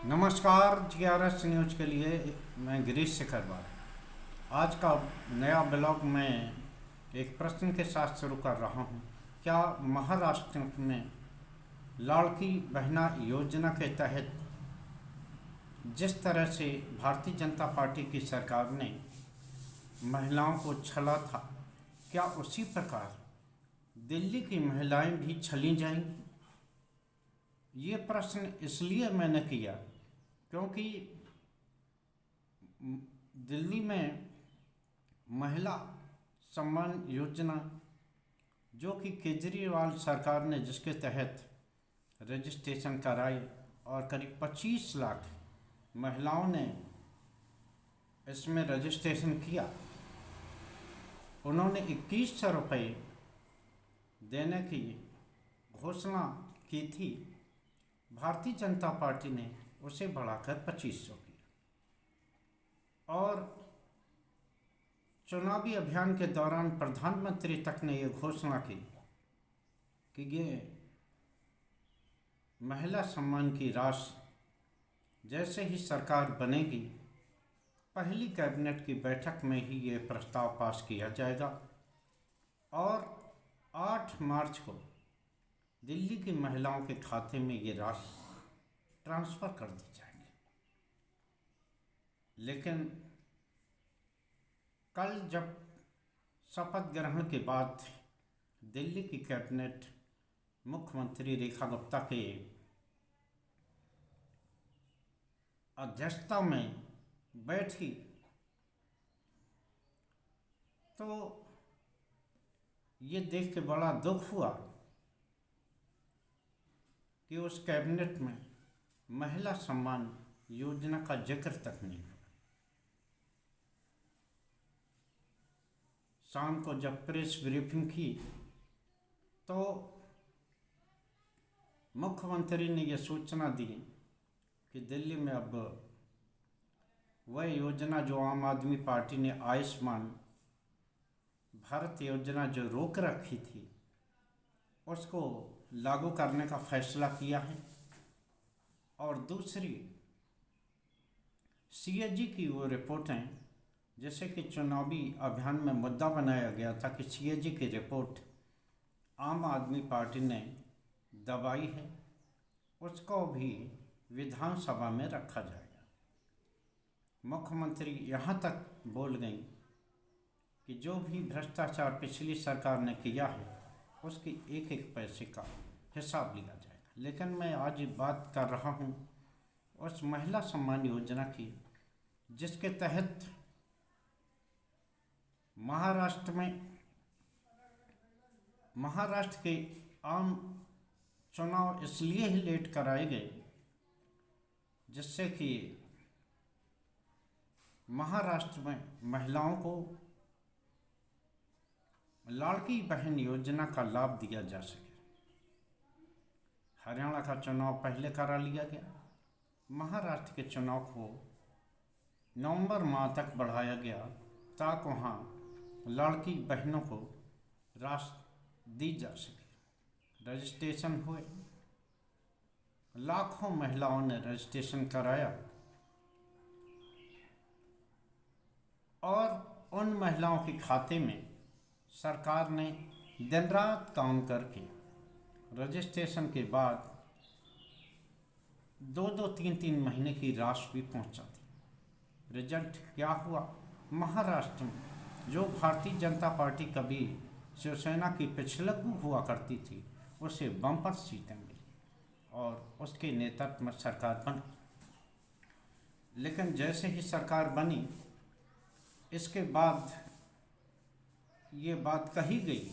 नमस्कार। GRS news के लिए मैं गिरीश शेखरवाल। आज का नया ब्लॉग में एक प्रश्न के साथ शुरू कर रहा हूं। क्या महाराष्ट्र में लाड़की बहना योजना के तहत जिस तरह से भारतीय जनता पार्टी की सरकार ने महिलाओं को छला था, क्या उसी प्रकार दिल्ली की महिलाएं भी छली जाएंगी? ये प्रश्न इसलिए मैंने किया क्योंकि दिल्ली में महिला सम्मान योजना, जो कि केजरीवाल सरकार ने जिसके तहत रजिस्ट्रेशन कराई और करीब 25 लाख महिलाओं ने इसमें रजिस्ट्रेशन किया, उन्होंने 2100 रुपये देने की घोषणा की थी। भारतीय जनता पार्टी ने उसे बढ़ाकर 2500 किया और चुनावी अभियान के दौरान प्रधानमंत्री तक ने ये घोषणा की कि ये महिला सम्मान की राशि जैसे ही सरकार बनेगी, पहली कैबिनेट की बैठक में ही ये प्रस्ताव पास किया जाएगा और 8 मार्च को दिल्ली की महिलाओं के खाते में ये राशि ट्रांसफ़र कर दी जाएगी। लेकिन कल जब शपथ ग्रहण के बाद दिल्ली की कैबिनेट मुख्यमंत्री रेखा गुप्ता के अध्यक्षता में बैठी तो ये देख के बड़ा दुख हुआ कि उस कैबिनेट में महिला सम्मान योजना का जिक्र तक नहीं हुआ। शाम को जब प्रेस ब्रीफिंग की तो मुख्यमंत्री ने यह सूचना दी कि दिल्ली में अब वह योजना जो आम आदमी पार्टी ने आयुष्मान भारत योजना जो रोक रखी थी, उसको लागू करने का फैसला किया है। और दूसरी CAG की वो रिपोर्टें, जैसे कि चुनावी अभियान में मुद्दा बनाया गया था कि CAG की रिपोर्ट आम आदमी पार्टी ने दबाई है, उसको भी विधानसभा में रखा जाएगा। मुख्यमंत्री यहाँ तक बोल गई कि जो भी भ्रष्टाचार पिछली सरकार ने किया है उसकी एक एक पैसे का हिसाब लिया जाएगा। लेकिन मैं आज बात कर रहा हूँ उस महिला सम्मान योजना की जिसके तहत महाराष्ट्र के आम चुनाव इसलिए ही लेट कराए गए जिससे कि महाराष्ट्र में महिलाओं को लाड़की बहन योजना का लाभ दिया जा सके। हरियाणा का चुनाव पहले करा लिया गया, महाराष्ट्र के चुनाव को नवंबर माह तक बढ़ाया गया ताकि वहाँ लड़की बहनों को राशि दी जा सके। रजिस्ट्रेशन हुए, लाखों महिलाओं ने रजिस्ट्रेशन कराया और उन महिलाओं के खाते में सरकार ने दिन रात काम करके रजिस्ट्रेशन के बाद 2-2, 3-3 महीने की राशि भी पहुंचा थी। रिजल्ट क्या हुआ? महाराष्ट्र में जो भारतीय जनता पार्टी कभी शिवसेना की पिछलग्गू हुआ करती थी, उसे बम्पर सीटें मिली और उसके नेतृत्व में सरकार बनी। लेकिन जैसे ही सरकार बनी, इसके बाद ये बात कही गई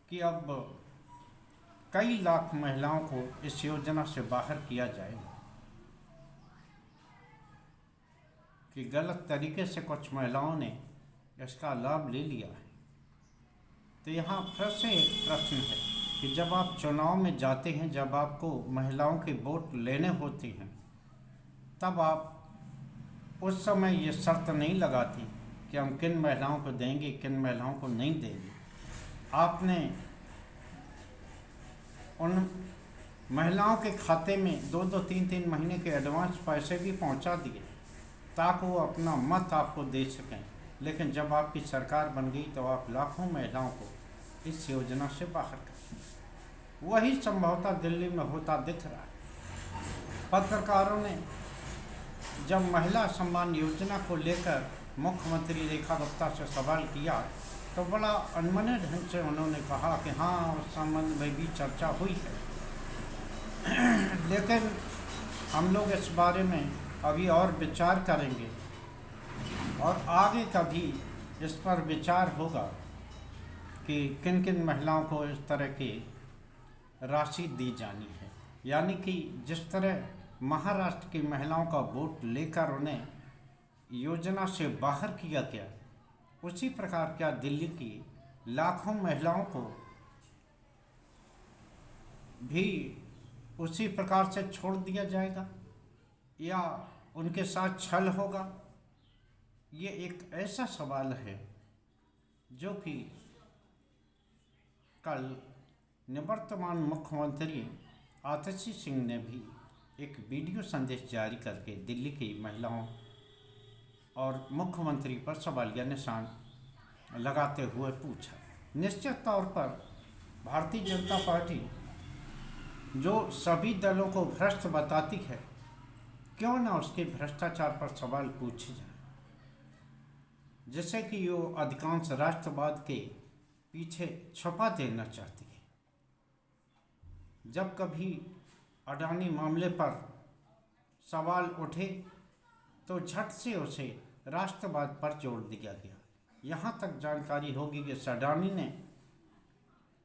कि अब कई लाख महिलाओं को इस योजना से बाहर किया जाएगा, कि गलत तरीके से कुछ महिलाओं ने इसका लाभ ले लिया है। तो यहाँ फिर से एक प्रश्न है कि जब आप चुनाव में जाते हैं, जब आपको महिलाओं के वोट लेने होते हैं, तब आप उस समय ये शर्त नहीं लगाती कि हम किन महिलाओं को देंगे, किन महिलाओं को नहीं देंगे। आपने उन महिलाओं के खाते में 2-2 3-3 महीने के एडवांस पैसे भी पहुंचा दिए ताकि वो अपना मत आपको दे सकें। लेकिन जब आपकी सरकार बन गई तो आप लाखों महिलाओं को इस योजना से बाहर कर। वही संभवतः दिल्ली में होता दिख रहा है। पत्रकारों ने जब महिला सम्मान योजना को लेकर मुख्यमंत्री रेखा गुप्ता से सवाल किया तो बड़ा अनमने ढंग से उन्होंने कहा कि हाँ, उस संबंध में भी चर्चा हुई है, लेकिन हम लोग इस बारे में अभी और विचार करेंगे और आगे कभी इस पर विचार होगा कि किन किन महिलाओं को इस तरह की राशि दी जानी है। यानी कि जिस तरह महाराष्ट्र की महिलाओं का वोट लेकर उन्हें योजना से बाहर किया गया, उसी प्रकार क्या दिल्ली की लाखों महिलाओं को भी उसी प्रकार से छोड़ दिया जाएगा या उनके साथ छल होगा? ये एक ऐसा सवाल है जो कि कल निवर्तमान मुख्यमंत्री आतिशी सिंह ने भी एक वीडियो संदेश जारी करके दिल्ली की महिलाओं और मुख्यमंत्री पर सवालिया निशान लगाते हुए पूछा। निश्चित तौर पर भारतीय जनता पार्टी जो सभी दलों को भ्रष्ट बताती है, क्यों ना उसके भ्रष्टाचार पर सवाल पूछे जाए, जिससे कि वो अधिकांश राष्ट्रवाद के पीछे छुपा देना चाहती है। जब कभी अडानी मामले पर सवाल उठे तो झट से उसे राष्ट्रवाद पर जोड़ दिया गया। यहाँ तक जानकारी होगी कि अडानी ने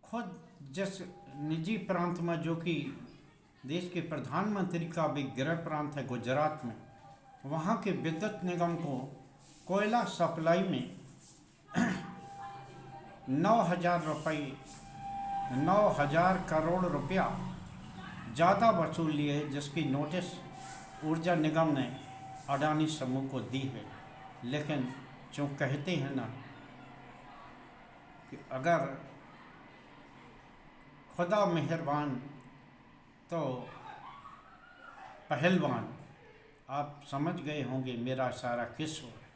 खुद जिस निजी प्रांत में, जो कि देश के प्रधानमंत्री का भी गृह प्रांत है गुजरात में, वहाँ के विद्युत निगम को कोयला सप्लाई में 9,000 करोड़ रुपया ज़्यादा वसूल लिए, जिसकी नोटिस ऊर्जा निगम ने अडानी समूह को दी है। लेकिन जो कहते हैं ना कि अगर खुदा मेहरबान तो पहलवान, आप समझ गए होंगे मेरा इशारा किस ओर है।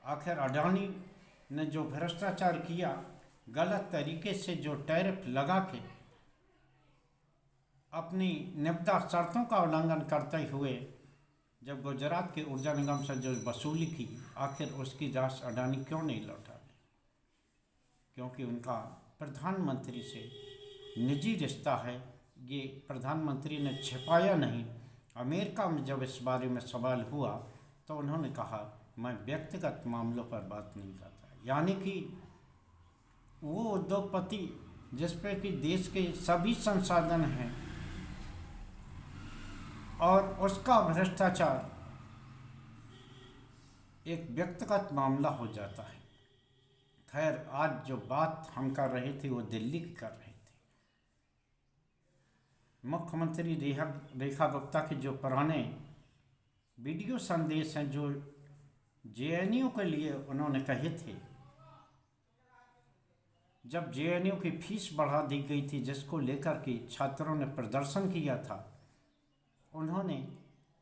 आखिर अडानी ने जो भ्रष्टाचार किया, गलत तरीके से जो टैरिफ लगा के अपनी निविदा शर्तों का उल्लंघन करते हुए जब गुजरात के ऊर्जा निगम से जो वसूली की, आखिर उसकी राशि अडानी क्यों नहीं लौटा दी? क्योंकि उनका प्रधानमंत्री से निजी रिश्ता है। ये प्रधानमंत्री ने छिपाया नहीं। अमेरिका में जब इस बारे में सवाल हुआ तो उन्होंने कहा, मैं व्यक्तिगत मामलों पर बात नहीं करता। यानी कि वो उद्योगपति जिस पे कि देश के सभी संसाधन हैं और उसका भ्रष्टाचार एक व्यक्तिगत मामला हो जाता है। खैर, आज जो बात हम कर रहे थे वो दिल्ली की कर रहे थे। मुख्यमंत्री रेखा गुप्ता के जो पुराने वीडियो संदेश हैं जो जेएनयू के लिए उन्होंने कहे थे, जब जेएनयू की फीस बढ़ा दी गई थी, जिसको लेकर के छात्रों ने प्रदर्शन किया था, उन्होंने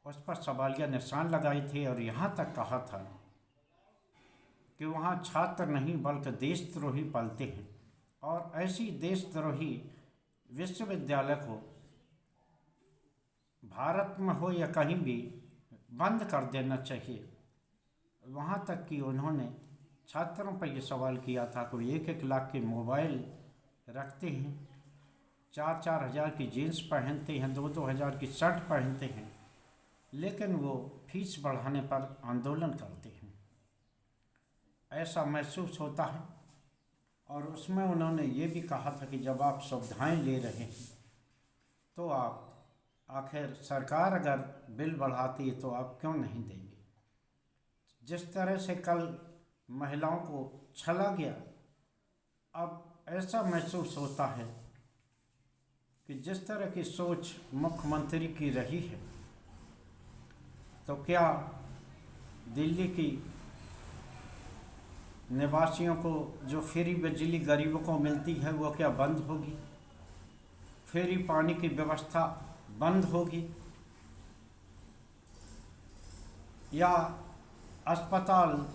उस पर सवालिया निशान लगाए थे और यहाँ तक कहा था कि वहाँ छात्र नहीं बल्कि देशद्रोही पलते हैं और ऐसी देशद्रोही विश्वविद्यालय को भारत में हो या कहीं भी बंद कर देना चाहिए। वहाँ तक कि उन्होंने छात्रों पर यह सवाल किया था कि 1-1 लाख के मोबाइल रखते हैं, 4-4 हज़ार की जीन्स पहनते हैं, 2-2 हज़ार की शर्ट पहनते हैं, लेकिन वो फीस बढ़ाने पर आंदोलन करते हैं। ऐसा महसूस होता है। और उसमें उन्होंने ये भी कहा था कि जब आप सुविधाएं ले रहे हैं तो आप आखिर सरकार अगर बिल बढ़ाती है तो आप क्यों नहीं देंगे। जिस तरह से कल महिलाओं को छला गया, अब ऐसा महसूस होता है कि जिस तरह की सोच मुख्यमंत्री की रही है, तो क्या दिल्ली की निवासियों को जो फ्री बिजली गरीबों को मिलती है वो क्या बंद होगी? फेरी पानी की व्यवस्था बंद होगी, या अस्पताल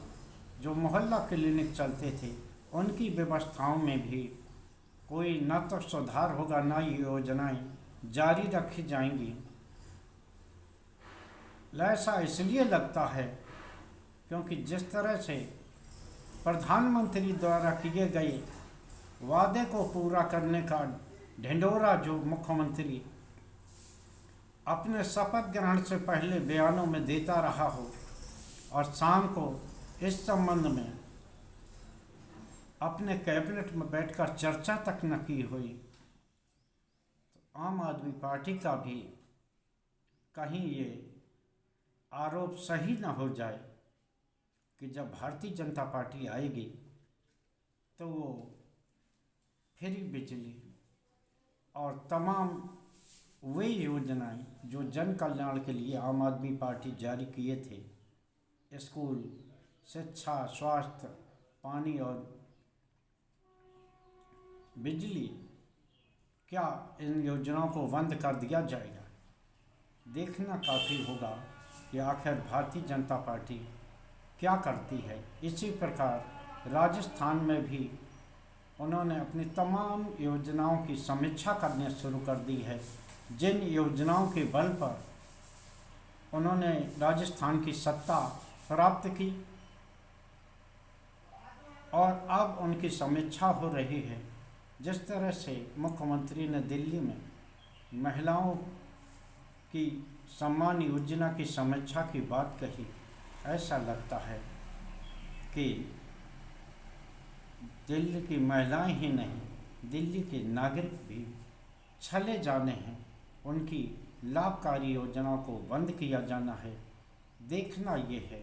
जो मोहल्ला क्लिनिक चलते थे उनकी व्यवस्थाओं में भी कोई न तो सुधार होगा, न ये योजनाएं जारी रखी जाएंगी। ऐसा इसलिए लगता है क्योंकि जिस तरह से प्रधानमंत्री द्वारा किए गए वादे को पूरा करने का ढिंढोरा जो मुख्यमंत्री अपने शपथ ग्रहण से पहले बयानों में देता रहा हो और शाम को इस संबंध में अपने कैबिनेट में बैठकर चर्चा तक न की हुई, तो आम आदमी पार्टी का भी कहीं ये आरोप सही न हो जाए कि जब भारतीय जनता पार्टी आएगी तो वो फ्री बिजली और तमाम वे योजनाएं जो जन कल्याण के लिए आम आदमी पार्टी जारी किए थे, स्कूल, शिक्षा, स्वास्थ्य, पानी और बिजली, क्या इन योजनाओं को बंद कर दिया जाएगा? देखना काफ़ी होगा कि आखिर भारतीय जनता पार्टी क्या करती है। इसी प्रकार राजस्थान में भी उन्होंने अपनी तमाम योजनाओं की समीक्षा करनी शुरू कर दी है। जिन योजनाओं के बल पर उन्होंने राजस्थान की सत्ता प्राप्त की और अब उनकी समीक्षा हो रही है। जिस तरह से मुख्यमंत्री ने दिल्ली में महिलाओं की सम्मान योजना की समीक्षा की बात कही, ऐसा लगता है कि दिल्ली की महिलाएं ही नहीं, दिल्ली के नागरिक भी छले जाने हैं। उनकी लाभकारी योजनाओं को बंद किया जाना है। देखना ये है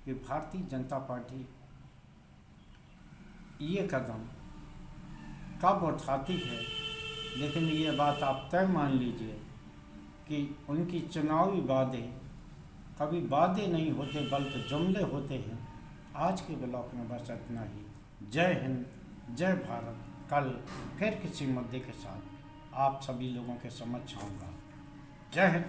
कि भारतीय जनता पार्टी ये कदम कब उठाती है, लेकिन ये बात आप तय मान लीजिए कि उनकी चुनावी वादे कभी वादे नहीं होते बल्कि जुमले होते हैं। आज के ब्लॉग में बस इतना ही। जय हिंद, जय भारत। कल फिर किसी मुद्दे के साथ आप सभी लोगों के समक्ष आऊँगा। जय हिंद।